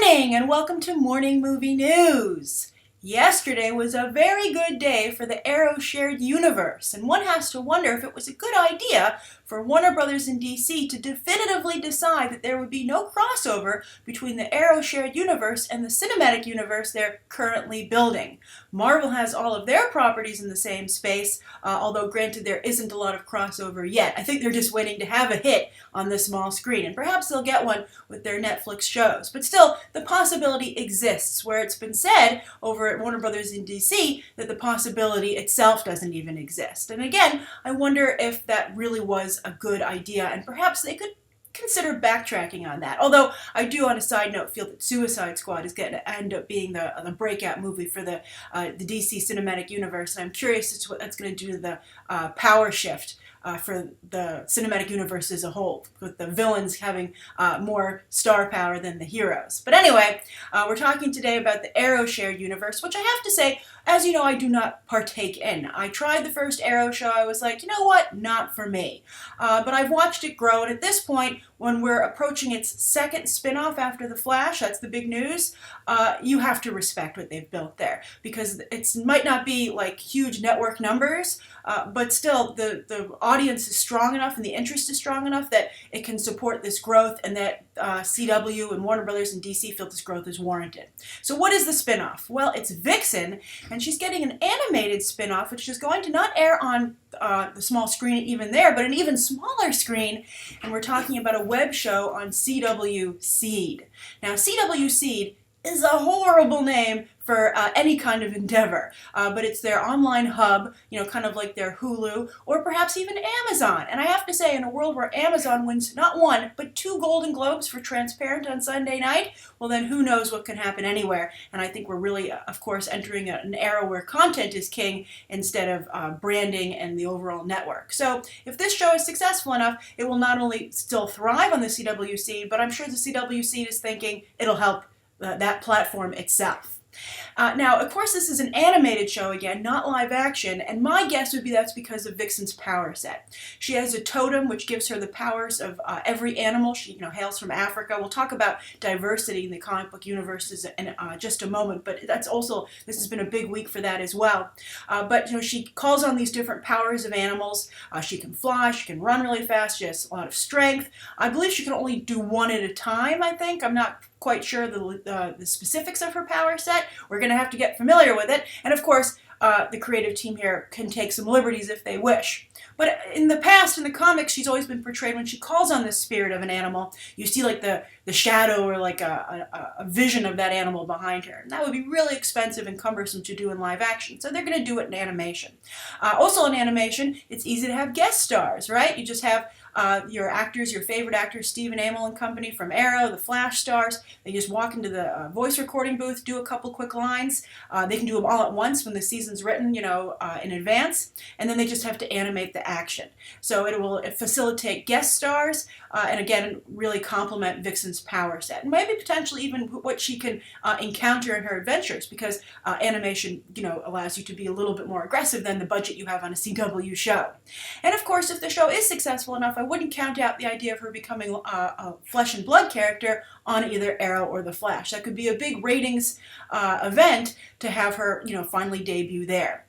morning and welcome to Morning Movie News. Yesterday was a very good day for the Arrow shared universe, and one has to wonder if it was a good idea for Warner Brothers in DC to definitively decide that there would be no crossover between the Arrow shared universe and the cinematic universe they're currently building. Marvel has all of their properties in the same space, although granted there isn't a lot of crossover yet. I think they're just waiting to have a hit on the small screen, and perhaps they'll get one with their Netflix shows. But still, the possibility exists, where it's been said over at Warner Brothers in DC that the possibility itself doesn't even exist. And again, I wonder if that really was a good idea, and perhaps they could consider backtracking on that. Although I do, on a side note, feel that Suicide Squad is going to end up being the breakout movie for the DC cinematic universe, and I'm curious as to what that's going to do to the power shift for the cinematic universe as a whole, with the villains having more star power than the heroes. But anyway, we're talking today about the Arrow shared universe, which I have to say, as you know, I do not partake in. I tried the first Arrow show. I was like, you know what? Not for me. But I've watched it grow, and at this point, when we're approaching its second spin-off after The Flash, that's the big news, you have to respect what they've built there, because it might not be like huge network numbers, but still the audience is strong enough and the interest is strong enough that it can support this growth, and that CW and Warner Brothers and DC feel this growth is warranted. So what is the spin-off? Well, it's Vixen, and she's getting an animated spin-off, which is going to not air on the small screen even there, but an even smaller screen, and we're talking about a web show on CW Seed. Now, CW Seed is a horrible name for any kind of endeavor, but it's their online hub, kind of like their Hulu, or perhaps even Amazon. And I have to say, in a world where Amazon wins not one, but 2 Golden Globes for Transparent on Sunday night, well then who knows what can happen anywhere. And I think we're really, of course, entering an era where content is king instead of branding and the overall network. So if this show is successful enough, it will not only still thrive on the CW Seed, but I'm sure the CW Seed is thinking it'll help that platform itself. Now, of course, this is an animated show again, not live action, and my guess would be that's because of Vixen's power set. She has a totem which gives her the powers of every animal. She, hails from Africa. We'll talk about diversity in the comic book universes in just a moment, but this has been a big week for that as well. But she calls on these different powers of animals. She can fly, she can run really fast, she has a lot of strength. I believe she can only do one at a time, I think. I'm not quite sure the specifics of her power set. We're going to have to get familiar with it. And of course, the creative team here can take some liberties if they wish. But in the past, in the comics, she's always been portrayed, when she calls on the spirit of an animal, you see like the shadow or like a vision of that animal behind her. And that would be really expensive and cumbersome to do in live action. So they're going to do it in animation. Also in animation, it's easy to have guest stars, right? You just have your actors, your favorite actors, Stephen Amell and company from Arrow, the Flash stars. They just walk into the voice recording booth, do a couple quick lines. They can do them all at once when the season's written, in advance, and then they just have to animate the action. So it will facilitate guest stars, and again, really complement Vixen's power set, and maybe potentially even what she can encounter in her adventures, because animation, allows you to be a little bit more aggressive than the budget you have on a CW show. And of course, if the show is successful enough, I wouldn't count out the idea of her becoming a flesh and blood character on either Arrow or The Flash. That could be a big ratings event to have her, finally debut there.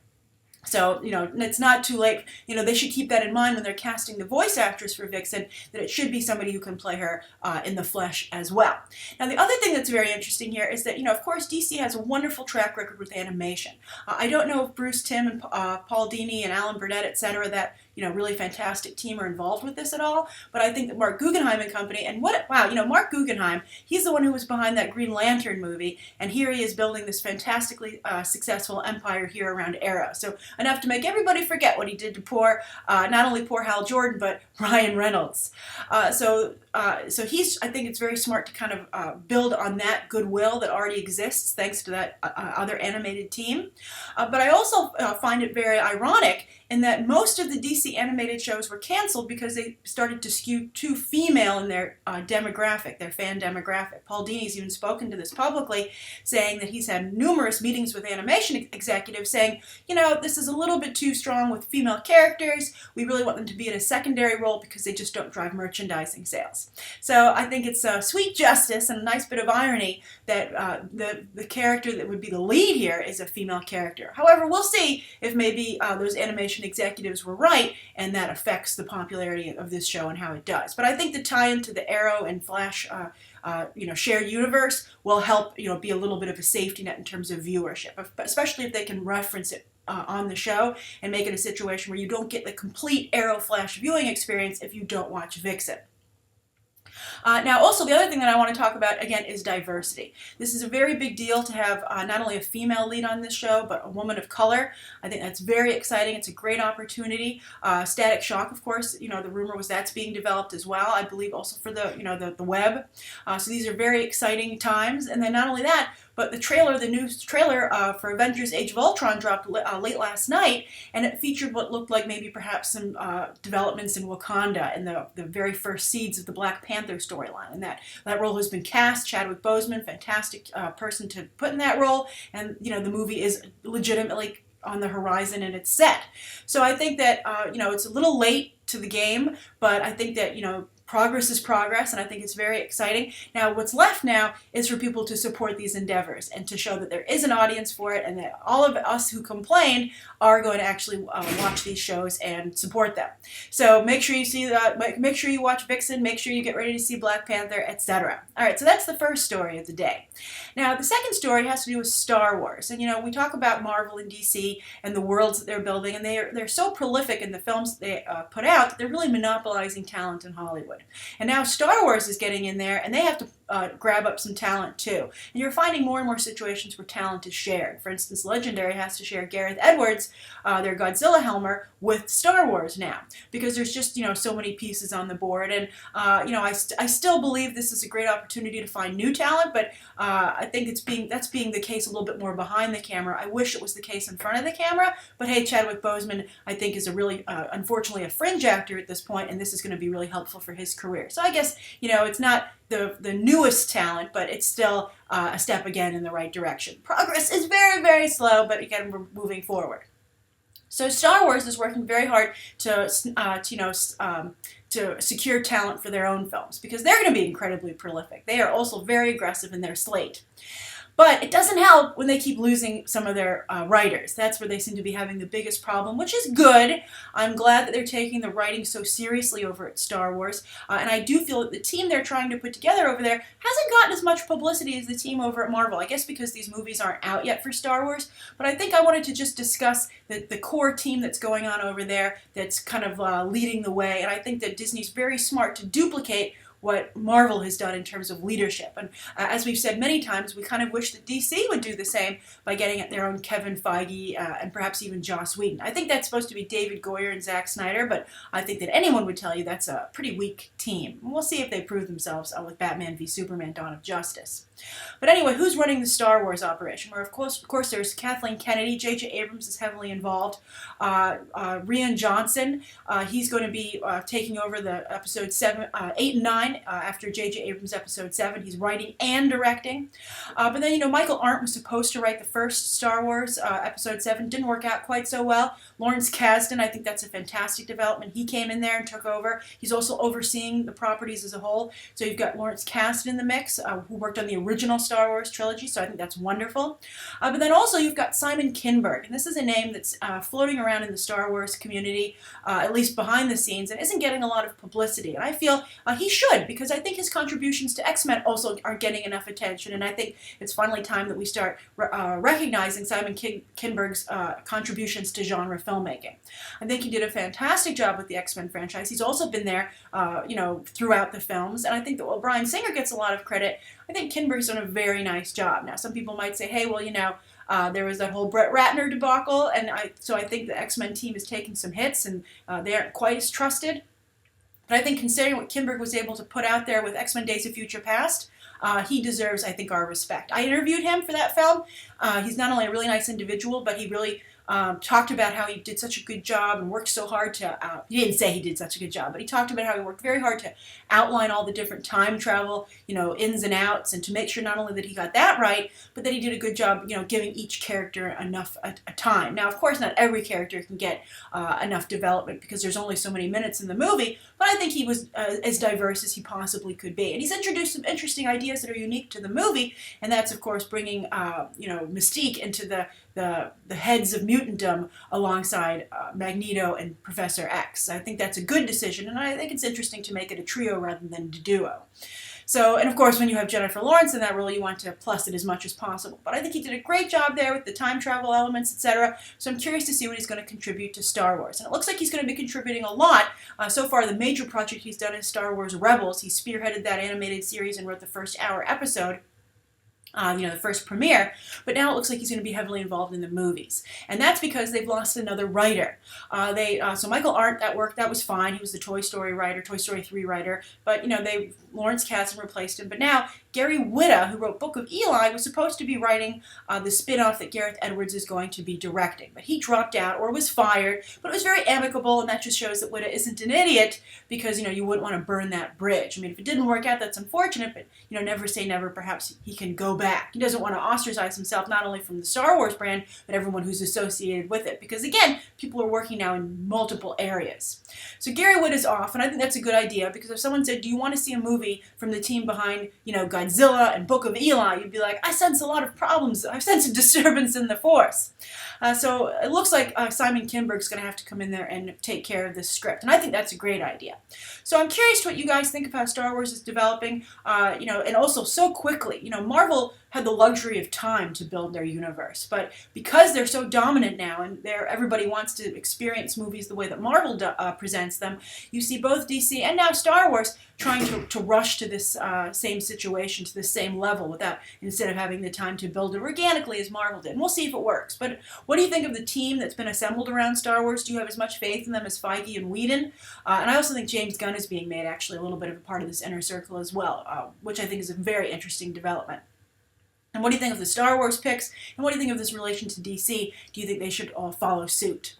So, it's not too late. They should keep that in mind when they're casting the voice actress for Vixen, that it should be somebody who can play her in the flesh as well. Now, the other thing that's very interesting here is that, of course, DC has a wonderful track record with animation. I don't know if Bruce Timm and Paul Dini and Alan Burnett, etc., that, really fantastic team are involved with this at all, but I think that Mark Guggenheim and company, and Mark Guggenheim, he's the one who was behind that Green Lantern movie, and here he is building this fantastically successful empire here around Arrow. So enough to make everybody forget what he did to not only poor Hal Jordan, but Ryan Reynolds. So he's, I think it's very smart to kind of build on that goodwill that already exists thanks to that other animated team. But I also find it very ironic in that most of the DC DC animated shows were canceled because they started to skew too female in their demographic, their fan demographic. Paul Dini's even spoken to this publicly, saying that he's had numerous meetings with animation executives saying, you know, this is a little bit too strong with female characters. We really want them to be in a secondary role because they just don't drive merchandising sales. So I think it's sweet justice and a nice bit of irony that the character that would be the lead here is a female character. However, we'll see if maybe those animation executives were right and that affects the popularity of this show and how it does. But I think the tie-in to the Arrow and Flash shared universe will help, be a little bit of a safety net in terms of viewership, especially if they can reference it on the show and make it a situation where you don't get the complete Arrow Flash viewing experience if you don't watch Vixen. Now, also, the other thing that I want to talk about, again, is diversity. This is a very big deal to have not only a female lead on this show, but a woman of color. I think that's very exciting. It's a great opportunity. Static Shock, of course, the rumor was that's being developed as well, I believe also for the web. So these are very exciting times. And then not only that, but the new trailer for Avengers Age of Ultron dropped late last night, and it featured what looked like maybe perhaps some developments in Wakanda and the very first seeds of the Black Panther storyline. And that role has been cast. Chadwick Boseman, fantastic person to put in that role, and the movie is legitimately on the horizon and it's set. So I think that it's a little late to the game, but I think that progress is progress, and I think it's very exciting. Now, what's left now is for people to support these endeavors and to show that there is an audience for it and that all of us who complained are going to actually watch these shows and support them. So make sure you see that. Make sure you watch Vixen. Make sure you get ready to see Black Panther, etc. All right, so that's the first story of the day. Now, the second story has to do with Star Wars, and we talk about Marvel and DC and the worlds that they're building, and they're so prolific in the films they put out that they're really monopolizing talent in Hollywood. And now Star Wars is getting in there, and they have to grab up some talent too. And you're finding more and more situations where talent is shared. For instance, Legendary has to share Gareth Edwards, their Godzilla helmer, with Star Wars now, because there's just so many pieces on the board. And I still believe this is a great opportunity to find new talent, but I think that's being the case a little bit more behind the camera. I wish it was the case in front of the camera, but hey, Chadwick Boseman I think is a really unfortunately a fringe actor at this point, and this is going to be really helpful for his career. So I guess it's not the newest talent, but it's still a step again in the right direction. Progress is very, very slow, but again, we're moving forward. So Star Wars is working very hard to secure talent for their own films, because they're going to be incredibly prolific. They are also very aggressive in their slate. But it doesn't help when they keep losing some of their writers. That's where they seem to be having the biggest problem, which is good. I'm glad that they're taking the writing so seriously over at Star Wars. And I do feel that the team they're trying to put together over there hasn't gotten as much publicity as the team over at Marvel. I guess because these movies aren't out yet for Star Wars. But I think I wanted to just discuss the core team that's going on over there that's kind of leading the way. And I think that Disney's very smart to duplicate what Marvel has done in terms of leadership. And as we've said many times, we kind of wish that DC would do the same by getting their own Kevin Feige and perhaps even Joss Whedon. I think that's supposed to be David Goyer and Zack Snyder, but I think that anyone would tell you that's a pretty weak team. And we'll see if they prove themselves with Batman v Superman: Dawn of Justice. But anyway, who's running the Star Wars operation? Well, of course, there's Kathleen Kennedy. J.J. Abrams is heavily involved. Rian Johnson, he's going to be taking over the episode 8 and 9 after J.J. Abrams' episode 7. He's writing and directing. But then, Michael Arndt was supposed to write the first Star Wars episode 7. Didn't work out quite so well. Lawrence Kasdan, I think that's a fantastic development. He came in there and took over. He's also overseeing the properties as a whole. So you've got Lawrence Kasdan in the mix, who worked on the original Star Wars trilogy, so I think that's wonderful. But then also you've got Simon Kinberg, and this is a name that's floating around in the Star Wars community, at least behind the scenes, and isn't getting a lot of publicity. And I feel he should, because I think his contributions to X-Men also aren't getting enough attention, and I think it's finally time that we start recognizing Simon Kinberg's contributions to genre filmmaking. I think he did a fantastic job with the X-Men franchise. He's also been there, throughout the films, and I think that while Bryan Singer gets a lot of credit, I think Kinberg's done a very nice job. Now, some people might say, hey, well, there was that whole Brett Ratner debacle, and so I think the X-Men team is taking some hits, and they aren't quite as trusted. But I think considering what Kinberg was able to put out there with X-Men Days of Future Past, he deserves, I think, our respect. I interviewed him for that film. He's not only a really nice individual, but he really talked about how he did such a good job and worked so hard to, he didn't say he did such a good job, but he talked about how he worked very hard to outline all the different time travel, ins and outs, and to make sure not only that he got that right, but that he did a good job, giving each character enough a time. Now, of course, not every character can get enough development because there's only so many minutes in the movie, but I think he was as diverse as he possibly could be. And he's introduced some interesting ideas that are unique to the movie, and that's, of course, bringing, Mystique into the heads of mutantdom alongside Magneto and Professor X. I think that's a good decision, and I think it's interesting to make it a trio rather than a duo. So, and of course, when you have Jennifer Lawrence in that role, you want to plus it as much as possible. But I think he did a great job there with the time travel elements, etc. So I'm curious to see what he's going to contribute to Star Wars. And it looks like he's going to be contributing a lot. So far, the major project he's done is Star Wars Rebels. He spearheaded that animated series and wrote the first hour episode. The first premiere, but now it looks like he's going to be heavily involved in the movies. And that's because they've lost another writer. So Michael Arndt, that was fine. He was the Toy Story writer, Toy Story 3 writer, but Lawrence Kasdan replaced him. But now Gary Whitta, who wrote Book of Eli, was supposed to be writing the spin-off that Gareth Edwards is going to be directing. But he dropped out or was fired, but it was very amicable, and that just shows that Whitta isn't an idiot because, you wouldn't want to burn that bridge. I mean, if it didn't work out, that's unfortunate, but, never say never. Perhaps he can go back. He doesn't want to ostracize himself not only from the Star Wars brand, but everyone who's associated with it. Because again, people are working now in multiple areas. So Gary Whitta is off, and I think that's a good idea because if someone said, do you want to see a movie from the team behind, Godzilla and Book of Eli, you'd be like, I sense a lot of problems. I sense a disturbance in the Force. So it looks like Simon Kinberg's going to have to come in there and take care of this script. And I think that's a great idea. So I'm curious to what you guys think of how Star Wars is developing, and also so quickly. Marvel had the luxury of time to build their universe, but because they're so dominant now and everybody wants to experience movies the way that Marvel presents them, you see both DC and now Star Wars trying to rush to this same situation, to the same level, instead of having the time to build it organically as Marvel did. And we'll see if it works. But what do you think of the team that's been assembled around Star Wars? Do you have as much faith in them as Feige and Whedon? And I also think James Gunn is being made actually a little bit of a part of this inner circle as well, which I think is a very interesting development. And what do you think of the Star Wars picks? And what do you think of this relation to DC? Do you think they should all follow suit?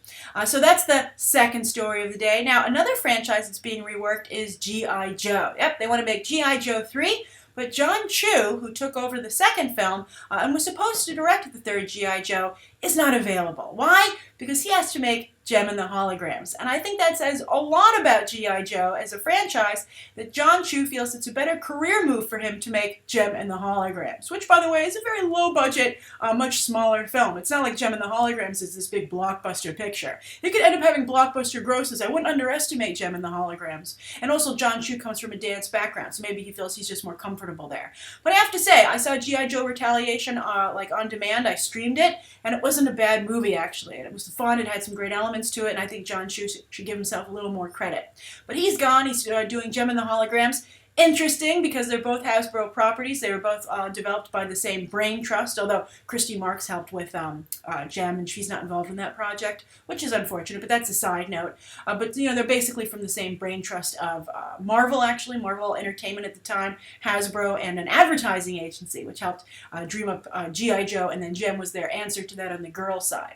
So that's the second story of the day. Now, another franchise that's being reworked is G.I. Joe. Yep, they want to make G.I. Joe 3, but John Chu, who took over the second film and was supposed to direct the third G.I. Joe, is not available. Why? Because he has to make Jem and the Holograms. And I think that says a lot about G.I. Joe as a franchise, that John Chu feels it's a better career move for him to make Jem and the Holograms, which, by the way, is a very low-budget, much smaller film. It's not like Jem and the Holograms is this big blockbuster picture. It could end up having blockbuster grosses. I wouldn't underestimate Jem and the Holograms. And also, John Chu comes from a dance background, so maybe he feels he's just more comfortable there. But I have to say, I saw G.I. Joe Retaliation on demand. I streamed it, and it wasn't a bad movie, actually. And it was fun. It had some great elements to it, and I think John Chu should give himself a little more credit. But he's gone. He's doing Jem and the Holograms. Interesting, because they're both Hasbro properties. They were both developed by the same brain trust, although Christy Marks helped with Jem, and she's not involved in that project, which is unfortunate, but that's a side note. But they're basically from the same brain trust of Marvel, actually, Marvel Entertainment at the time, Hasbro, and an advertising agency, which helped dream up G.I. Joe, and then Jem was their answer to that on the girl side.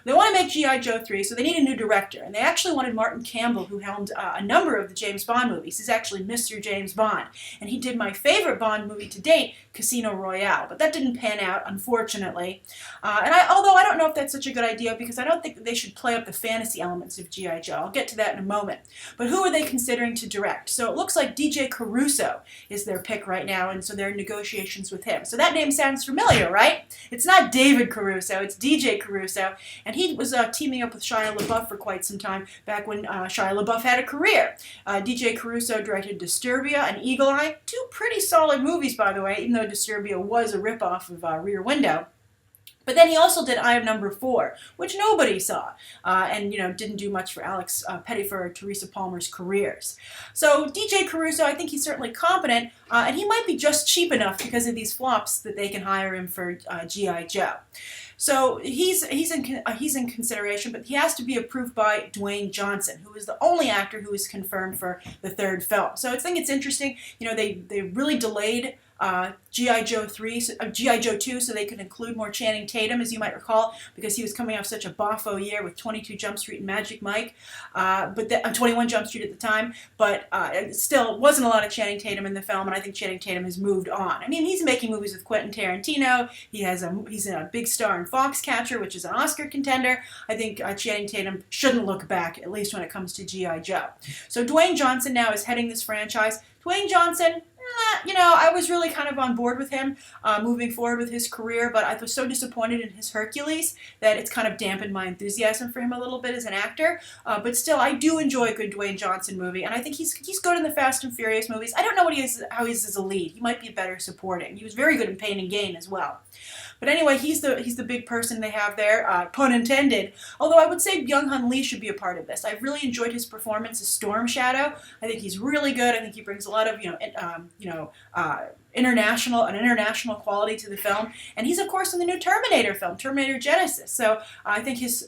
They want to make G.I. Joe 3, so they need a new director, and they actually wanted Martin Campbell, who helmed a number of the James Bond movies. He's actually Mr. James Bond, and he did my favorite Bond movie to date, Casino Royale, but that didn't pan out, unfortunately. Although I don't know if that's such a good idea, because I don't think that they should play up the fantasy elements of G.I. Joe. I'll get to that in a moment. But who are they considering to direct? So it looks like DJ Caruso is their pick right now, and so they're in negotiations with him. So that name sounds familiar, right? It's not David Caruso, it's DJ Caruso, and he was teaming up with Shia LaBeouf for quite some time, back when Shia LaBeouf had a career. DJ Caruso directed Disturbia and Eagle Eye, two pretty solid movies, by the way, even though Disturbia was a ripoff of Rear Window. But then he also did I Am Number 4, which nobody saw, and didn't do much for Alex Pettyfer or Teresa Palmer's careers. So DJ Caruso, I think he's certainly competent, and he might be just cheap enough because of these flops that they can hire him for G.I. Joe. So he's in consideration, but he has to be approved by Dwayne Johnson, who is the only actor who is confirmed for the third film. So I think it's interesting. They really delayed G.I. Joe 3, G.I. Joe 2, so they could include more Channing Tatum, as you might recall, because he was coming off such a boffo year with 22 Jump Street and Magic Mike, 21 Jump Street at the time, but still wasn't a lot of Channing Tatum in the film, and I think Channing Tatum has moved on. I mean, he's making movies with Quentin Tarantino. He's a big star in Foxcatcher, which is an Oscar contender. I think Channing Tatum shouldn't look back, at least when it comes to G.I. Joe. So Dwayne Johnson now is heading this franchise. Dwayne Johnson, I was really kind of on board with him moving forward with his career, but I was so disappointed in his Hercules that it's kind of dampened my enthusiasm for him a little bit as an actor. But still, I do enjoy a good Dwayne Johnson movie, and I think he's good in the Fast and Furious movies. I don't know how he is as a lead. He might be better supporting. He was very good in Pain and Gain as well. But anyway, he's the big person they have there, pun intended. Although I would say Byung-Hun Lee should be a part of this. I really enjoyed his performance as Storm Shadow. I think he's really good. I think he brings a lot of international quality to the film. And he's of course in the new Terminator film, Terminator Genesis. So I think his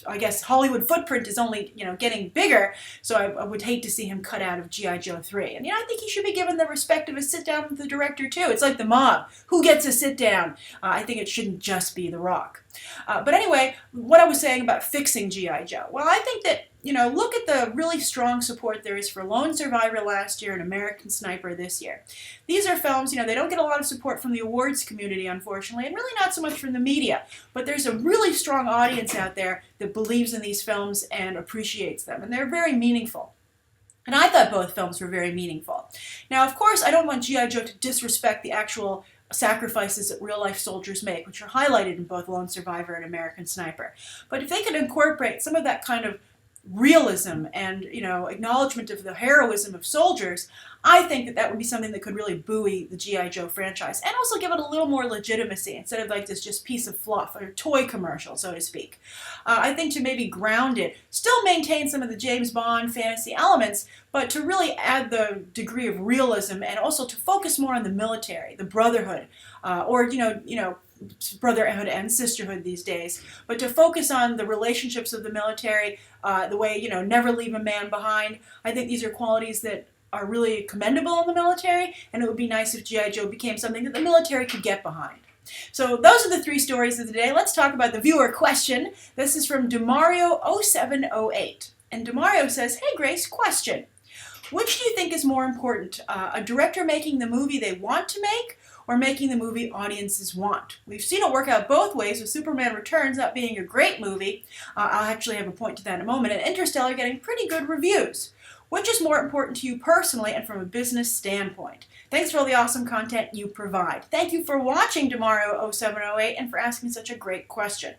I guess Hollywood footprint is only getting bigger, so I would hate to see him cut out of G.I. Joe 3. And I think he should be given the respect of a sit down with the director too. It's like The Mob. Who gets a sit down? I think it shouldn't just be The Rock. But anyway, what I was saying about fixing G.I. Joe. Well, I think that look at the really strong support there is for Lone Survivor last year and American Sniper this year. These are films, they don't get a lot of support from the awards community, unfortunately, and really not so much from the media. But there's a really strong audience out there that believes in these films and appreciates them, and they're very meaningful. And I thought both films were very meaningful. Now, of course, I don't want G.I. Joe to disrespect the actual sacrifices that real-life soldiers make, which are highlighted in both Lone Survivor and American Sniper. But if they could incorporate some of that kind of realism and acknowledgement of the heroism of soldiers, I think that would be something that could really buoy the G.I. Joe franchise and also give it a little more legitimacy instead of like this just piece of fluff or toy commercial, so to speak. I think to maybe ground it, still maintain some of the James Bond fantasy elements, but to really add the degree of realism and also to focus more on the military, the brotherhood, or brotherhood and sisterhood these days, but to focus on the relationships of the military, the way, never leave a man behind. I think these are qualities that are really commendable in the military, and it would be nice if G.I. Joe became something that the military could get behind. So those are the 3 stories of the day. Let's talk about the viewer question. This is from Demario0708. And Demario says, "Hey Grace, question. Which do you think is more important, a director making the movie they want to make, or making the movie audiences want? We've seen it work out both ways, with Superman Returns not being a great movie, I'll actually have a point to that in a moment, and Interstellar getting pretty good reviews. Which is more important to you personally and from a business standpoint? Thanks for all the awesome content you provide." Thank you for watching, Demario0708, and for asking such a great question.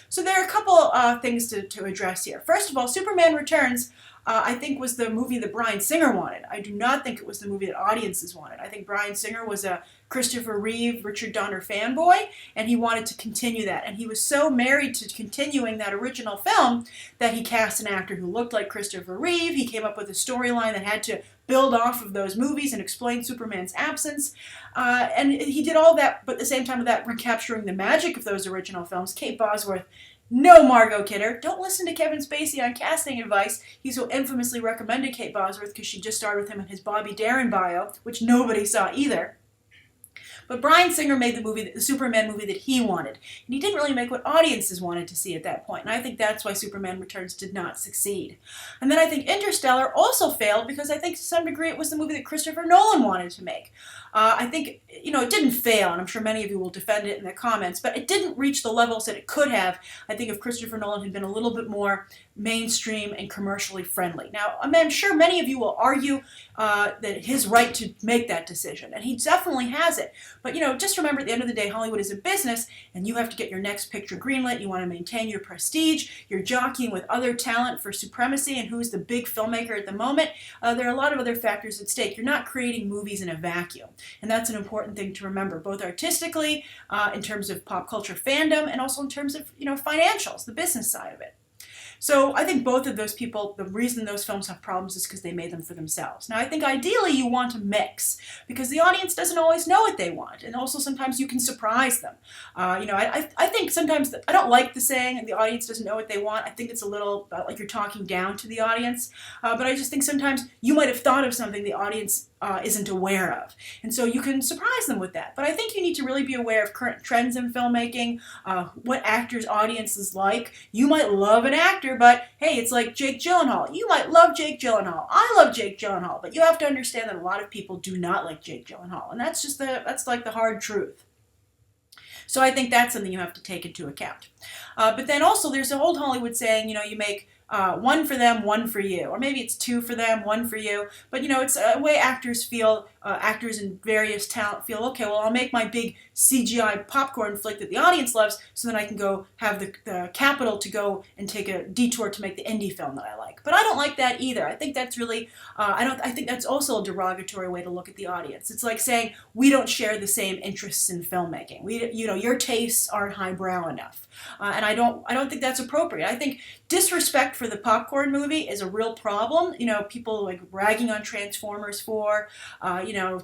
So there are a couple things to address here. First of all, Superman Returns I think was the movie that Bryan Singer wanted. I do not think it was the movie that audiences wanted. I think Bryan Singer was a Christopher Reeve, Richard Donner fanboy, and he wanted to continue that. And he was so married to continuing that original film that he cast an actor who looked like Christopher Reeve. He came up with a storyline that had to build off of those movies and explain Superman's absence. And he did all that, but at the same time without recapturing the magic of those original films. Kate Bosworth, no Margot Kidder. Don't listen to Kevin Spacey on casting advice. He so infamously recommended Kate Bosworth because she just starred with him in his Bobby Darin bio, which nobody saw either. But Bryan Singer made the Superman movie that he wanted. And he didn't really make what audiences wanted to see at that point. And I think that's why Superman Returns did not succeed. And then I think Interstellar also failed because I think to some degree it was the movie that Christopher Nolan wanted to make. I think, it didn't fail, and I'm sure many of you will defend it in the comments, but it didn't reach the levels that it could have, I think, if Christopher Nolan had been a little bit more mainstream and commercially friendly. Now, I'm sure many of you will argue that his right to make that decision, and he definitely has it. But, just remember at the end of the day, Hollywood is a business, and you have to get your next picture greenlit. You want to maintain your prestige. You're jockeying with other talent for supremacy and who's the big filmmaker at the moment. There are a lot of other factors at stake. You're not creating movies in a vacuum. And that's an important thing to remember, both artistically, in terms of pop culture fandom, and also in terms of, financials, the business side of it. So I think both of those people, the reason those films have problems is because they made them for themselves. Now I think ideally you want to mix, because the audience doesn't always know what they want, and also sometimes you can surprise them. I think sometimes, I don't like the saying the audience doesn't know what they want. I think it's a little like you're talking down to the audience, but I just think sometimes you might have thought of something the audience isn't aware of. And so you can surprise them with that. But I think you need to really be aware of current trends in filmmaking, what actors' audiences like. You might love an actor, but hey, it's like Jake Gyllenhaal. You might love Jake Gyllenhaal. I love Jake Gyllenhaal, but you have to understand that a lot of people do not like Jake Gyllenhaal, and that's like the hard truth. So I think that's something you have to take into account. But then also there's the old Hollywood saying, you make one for them, one for you. Or maybe it's two for them, one for you. But, it's a way actors feel, actors in various talent feel, okay, well, I'll make my big CGI popcorn flick that the audience loves so then I can go have the capital to go and take a detour to make the indie film that I like. But I don't like that either. I think that's really, I think that's also a derogatory way to look at the audience. It's like saying we don't share the same interests in filmmaking. Your tastes aren't highbrow enough. And I don't think that's appropriate. I think disrespect for the popcorn movie is a real problem. People like ragging on Transformers 4,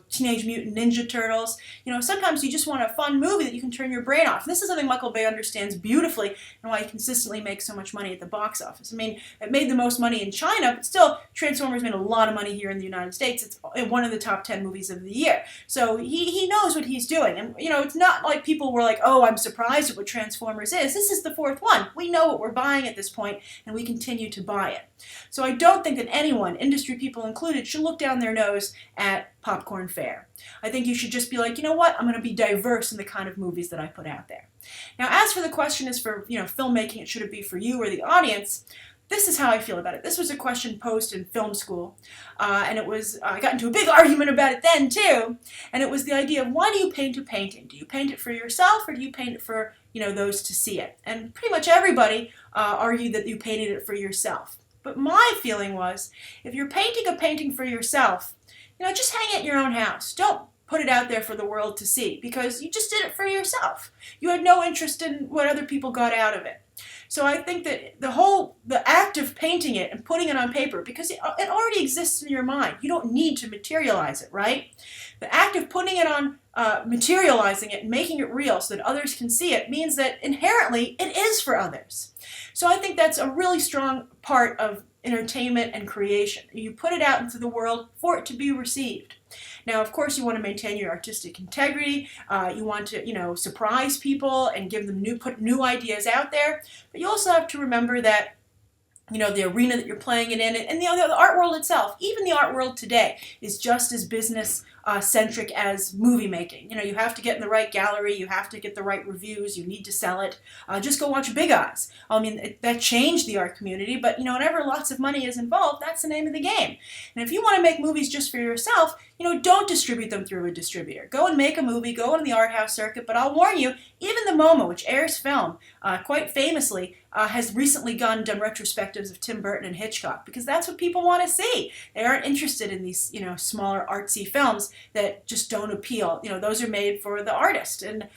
Teenage Mutant Ninja Turtles. Sometimes you just want a fun movie that you can turn your brain off. And this is something Michael Bay understands beautifully and why he consistently makes so much money at the box office. I mean, it made the most money in China, but still, Transformers made a lot of money here in the United States. It's one of the top 10 movies of the year. So he knows what he's doing. And, it's not like people were like, oh, I'm surprised at what Transformers is. This is the fourth one. We know what we're buying at this point, and we continue to buy it. So I don't think that anyone, industry people included, should look down their nose at popcorn fare. I think you should just be like, you know what, I'm going to be diverse in the kind of movies that I put out there. Now, as for the question is for, filmmaking, should it be for you or the audience? This is how I feel about it. This was a question posed in film school, and I got into a big argument about it then too, and it was the idea of why do you paint a painting? Do you paint it for yourself or do you paint it for, those to see it? And pretty much everybody argued that you painted it for yourself. But my feeling was, if you're painting a painting for yourself, just hang it in your own house. Don't put it out there for the world to see because you just did it for yourself. You had no interest in what other people got out of it. So I think that the act of painting it and putting it on paper, because it already exists in your mind. You don't need to materialize it, right? The act of putting it on, materializing it and making it real so that others can see it means that inherently it is for others. So I think that's a really strong part of entertainment and creation. You put it out into the world for it to be received. Now, of course, you want to maintain your artistic integrity. You want to, surprise people and give them put new ideas out there. But you also have to remember that, the arena that you're playing it in, and the art world itself, even the art world today, is just as business centric as movie making. You have to get in the right gallery, you have to get the right reviews, you need to sell it. Just go watch Big Eyes. I mean, that changed the art community, but whenever lots of money is involved, that's the name of the game. And if you want to make movies just for yourself, don't distribute them through a distributor. Go and make a movie, go on the art house circuit, but I'll warn you, even the MoMA, which airs film, quite famously, has recently done retrospectives of Tim Burton and Hitchcock, because that's what people want to see. They aren't interested in these, smaller artsy films that just don't appeal. Those are made for the artist and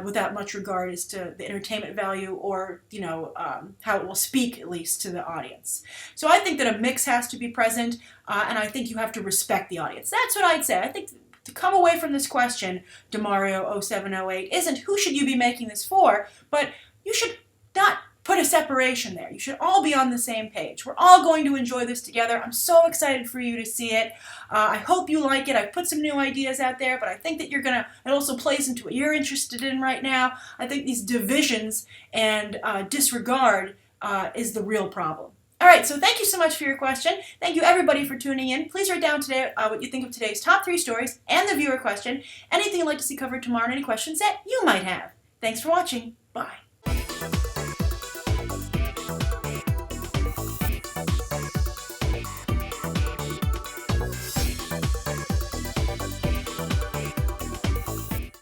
without much regard as to the entertainment value or, how it will speak at least to the audience. So I think that a mix has to be present, and I think you have to respect the audience. That's what I'd say. I think to come away from this question, DeMario 0708, isn't who should you be making this for, but you should not put a separation there. You should all be on the same page. We're all going to enjoy this together. I'm so excited for you to see it. I hope you like it. I've put some new ideas out there, but I think that it also plays into what you're interested in right now. I think these divisions and disregard is the real problem. All right, so thank you so much for your question. Thank you, everybody, for tuning in. Please write down today what you think of today's top 3 stories and the viewer question, anything you'd like to see covered tomorrow, and any questions that you might have. Thanks for watching. Bye.